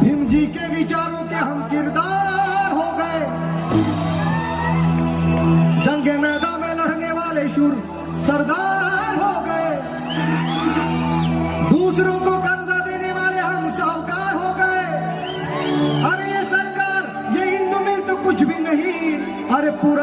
भीम जी के विचारों के हम किरदार हो गए। जंगे मैदान में लड़ने वाले शूर सरदार हो गए। दूसरों को कर्जा देने वाले हम साहूकार हो गए। अरे ये सरकार, ये हिंदू मिल तो कुछ भी नहीं। अरे पूरा